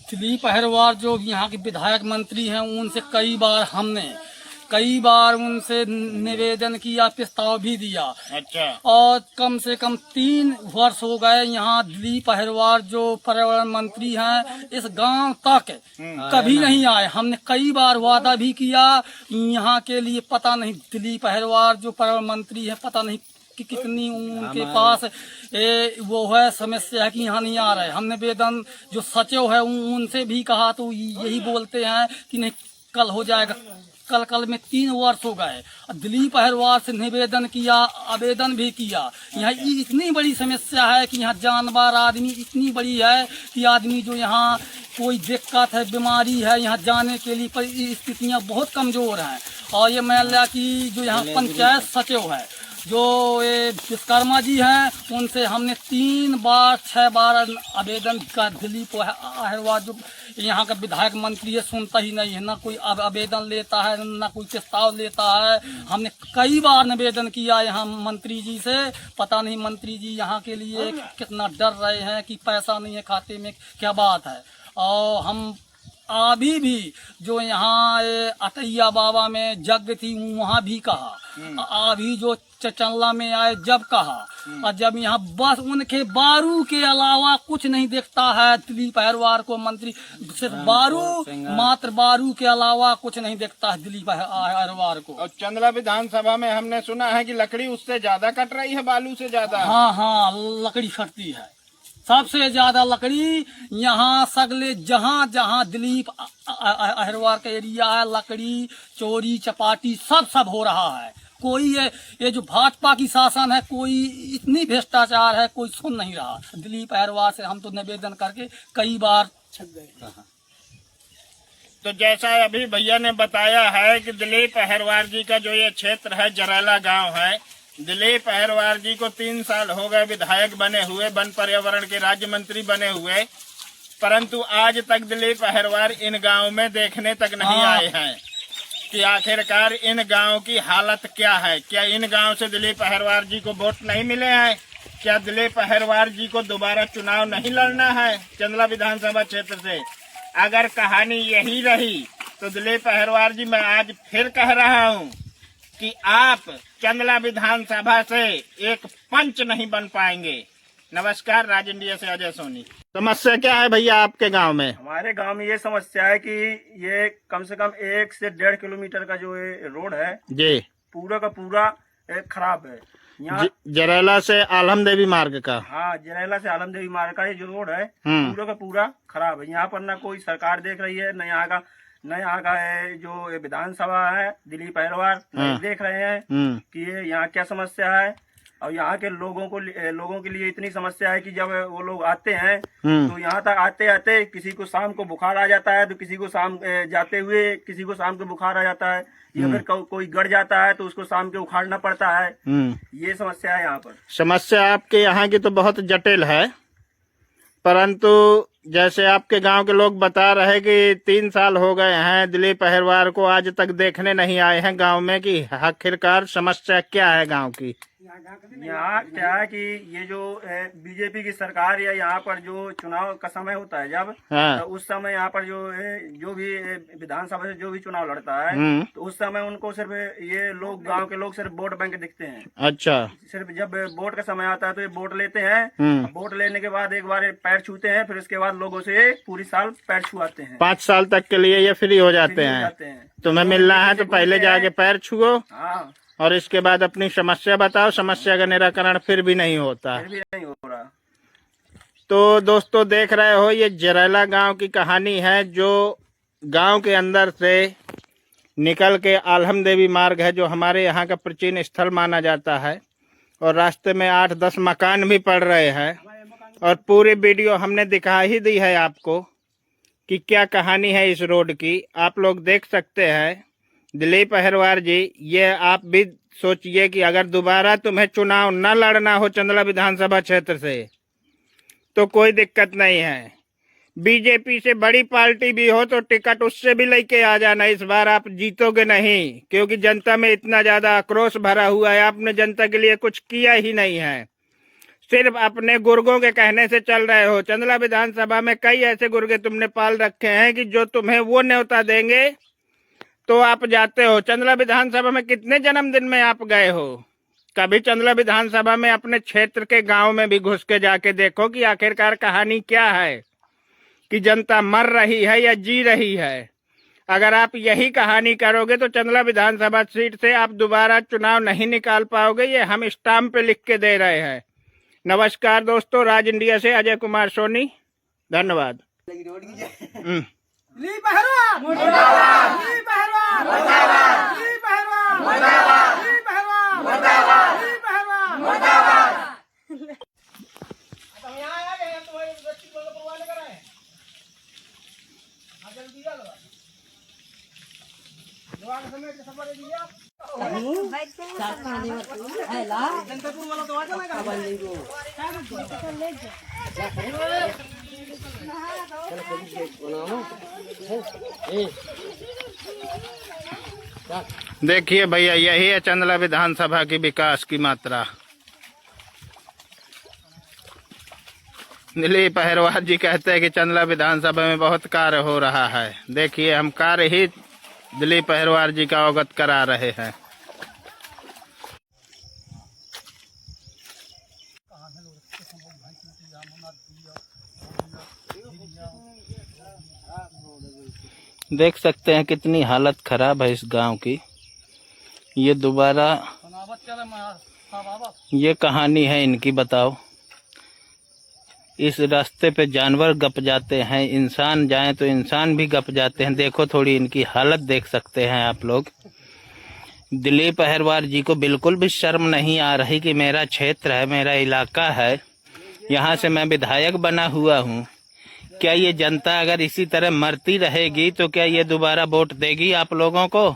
दिलीप अहिरवार जो यहाँ के विधायक मंत्री हैं, उनसे कई बार उनसे निवेदन किया, प्रस्ताव भी दिया। अच्छा। और कम से कम 3 वर्ष हो गए यहाँ दिलीप अहिरवार जो पर्यावरण मंत्री हैं इस गांव तक कभी नहीं आए। हमने कई बार वादा भी किया यहाँ के लिए। पता नहीं दिलीप अहिरवार जो पर्यावरण मंत्री है, पता नहीं कि कितनी उनके पास वो है समस्या है कि यहाँ नहीं आ रहे। हमने निवेदन जो सचिव है उनसे भी कहा तो यही बोलते हैं कि नहीं कल हो जाएगा। कल में 3 वर्ष हो गए। दिलीप अहिरवार से निवेदन किया, आवेदन भी किया। यहाँ इतनी बड़ी समस्या है कि यहाँ जानवर आदमी इतनी बड़ी है कि आदमी जो यहाँ कोई दिक्कत है, बीमारी है, यहाँ जाने के लिए परिस्थितियाँ बहुत कमजोर हैं। और ये मान लिया कि जो यहाँ पंचायत सचिव है जो ये विश्वकर्मा जी हैं, उनसे हमने 6 बार आवेदन का। दिलीप अहिरवार जो यहाँ का विधायक मंत्री है सुनता ही नहीं है, ना कोई आवेदन लेता है, ना कोई प्रस्ताव लेता है। हमने कई बार निवेदन किया यहाँ मंत्री जी से। पता नहीं मंत्री जी यहाँ के लिए कितना डर रहे हैं कि पैसा नहीं है खाते में, क्या बात है। और हम अभी भी जो यहाँ अटैया बाबा में यज्ञ थी वहाँ भी कहा, अभी जो चचल्ला में आए जब कहा, और जब यहाँ बस उनके बारू के अलावा कुछ नहीं दिखता है। दिलीप अहिरवार को मंत्री सिर्फ बारू, मात्र बारू के अलावा कुछ नहीं दिखता है दिलीप अहिरवार को। और चंदला विधानसभा में हमने सुना है कि लकड़ी उससे ज्यादा कट रही है, बालू से ज्यादा। हाँ, लकड़ी कटती है सबसे ज्यादा लकड़ी यहाँ सगले जहाँ दिलीप अहिरवार का एरिया है, लकड़ी चोरी चपाटी सब हो रहा है। कोई ये जो भाजपा की शासन है, कोई इतनी भ्रष्टाचार है, कोई सुन नहीं रहा। दिलीप अहिरवार से हम तो निवेदन करके कई बार छक गए। तो जैसा अभी भैया ने बताया है कि दिलीप अहिरवार जी का जो ये क्षेत्र है जरैला गांव है, दिलीप अहिरवार जी को 3 साल हो गए विधायक बने हुए, वन पर्यावरण के राज्य मंत्री बने हुए, परंतु आज तक दिलीप अहिरवार इन गांव में देखने तक नहीं आए हैं कि आखिरकार इन गांव की हालत क्या है। क्या इन गांव से दिलीप अहिरवार जी को वोट नहीं मिले हैं? क्या दिलीप अहिरवार जी को दोबारा चुनाव नहीं लड़ना है चंदला विधानसभा क्षेत्र से? अगर कहानी यही रही तो दिलीप अहिरवार जी, मैं आज फिर कह रहा हूँ कि आप चंदला विधानसभा से एक पंच नहीं बन पाएंगे। नमस्कार, राज इंडिया से अजय सोनी। समस्या क्या है भैया आपके गांव में? हमारे गांव में ये समस्या है कि ये कम से कम 1 से 1.5 किलोमीटर का जो ये रोड है जी पूरा का पूरा खराब है। यहाँ जरैला से आलम देवी मार्ग का, हाँ, जरैला से आलम देवी मार्ग का ये जो रोड है पूरा का पूरा खराब है। यहाँ पर ना कोई सरकार देख रही है, न यहाँ का है जो विधानसभा है दिलीप अहिरवार नहीं देख रहे हैं कि ये यहाँ क्या समस्या है। और यहाँ के लोगों के लिए इतनी समस्या है कि जब वो लोग आते हैं तो यहाँ तक आते आते किसी को शाम को बुखार आ जाता है, तो किसी को शाम जाते हुए किसी को शाम को बुखार आ जाता है, या फिर कोई गड़ जाता है तो उसको शाम के उखाड़ना पड़ता है। ये समस्या है यहाँ पर। समस्या आपके यहाँ की तो बहुत जटिल है, परंतु जैसे आपके गांव के लोग बता रहे कि 3 साल हो गए हैं दिलीप अहिरवार को आज तक देखने नहीं आए हैं गांव में, कि आखिरकार समस्या क्या है गांव की? यहाँ क्या है कि ये जो बीजेपी की सरकार या यहाँ पर जो चुनाव का समय होता है जब तो उस समय यहाँ पर जो भी विधानसभा से जो भी चुनाव लड़ता है तो उस समय उनको सिर्फ ये लोग गांव के लोग सिर्फ वोट बैंक दिखते हैं। अच्छा। सिर्फ जब वोट का समय आता है तो ये वोट लेते हैं, वोट लेने के बाद एक बार पैर छूते हैं, फिर उसके बाद लोगों से पूरी साल पैर छुआते हैं। 5 साल तक के लिए ये फ्री हो जाते हैं। तुम्हें मिलना है तो पहले जाके पैर छुओ, हाँ, और इसके बाद अपनी समस्या बताओ। समस्या का निराकरण फिर भी नहीं होता। फिर भी नहीं हो रहा। तो दोस्तों देख रहे हो, ये जरैला गांव की कहानी है, जो गांव के अंदर से निकल के आलम देवी मार्ग है जो हमारे यहाँ का प्राचीन स्थल माना जाता है, और रास्ते में 8-10 मकान भी पड़ रहे हैं। और पूरी वीडियो हमने दिखा ही दी है आपको कि क्या कहानी है इस रोड की। आप लोग देख सकते हैं। दिलीप अहिरवार जी, ये आप भी सोचिए कि अगर दोबारा तुम्हें चुनाव न लड़ना हो चंदला विधानसभा क्षेत्र से तो कोई दिक्कत नहीं है। बीजेपी से बड़ी पार्टी भी हो तो टिकट उससे भी लेके आ जाना। इस बार आप जीतोगे नहीं, क्योंकि जनता में इतना ज्यादा आक्रोश भरा हुआ है, आपने जनता के लिए कुछ किया ही नहीं है। सिर्फ अपने गुर्गों के कहने से चल रहे हो। चंदला विधानसभा में कई ऐसे गुर्गे तुमने पाल रखे हैं कि जो तुम्हें वो न्योता देंगे तो आप जाते हो। चंदला विधानसभा में कितने जन्मदिन में आप गए हो? कभी चंदला विधानसभा में अपने क्षेत्र के गांव में भी घुस के जाके देखो कि आखिरकार कहानी क्या है, कि जनता मर रही है या जी रही है। अगर आप यही कहानी करोगे तो चंदला विधानसभा सीट से आप दोबारा चुनाव नहीं निकाल पाओगे। ये हम स्टाम्प पे लिख के दे रहे हैं। नमस्कार दोस्तों, राज इंडिया से अजय कुमार सोनी, धन्यवाद। देखिए भैया, यही है चंदला विधानसभा की विकास की मात्रा। दिलीप अहिरवार जी कहते हैं कि चंदला विधानसभा में बहुत कार्य हो रहा है। देखिए, हम कार्य ही दिलीप अहिरवार जी का अवगत करा रहे हैं। देख सकते हैं कितनी हालत खराब है इस गांव की। ये दोबारा ये कहानी है इनकी, बताओ। इस रास्ते पे जानवर गप जाते हैं, इंसान जाए तो इंसान भी गप जाते हैं। देखो, थोड़ी इनकी हालत देख सकते हैं आप लोग। दिलीप अहिरवार जी को बिल्कुल भी शर्म नहीं आ रही कि मेरा क्षेत्र है, मेरा इलाका है, यहाँ से मैं विधायक बना हुआ हूँ। क्या ये जनता अगर इसी तरह मरती रहेगी तो क्या ये दोबारा वोट देगी आप लोगों को?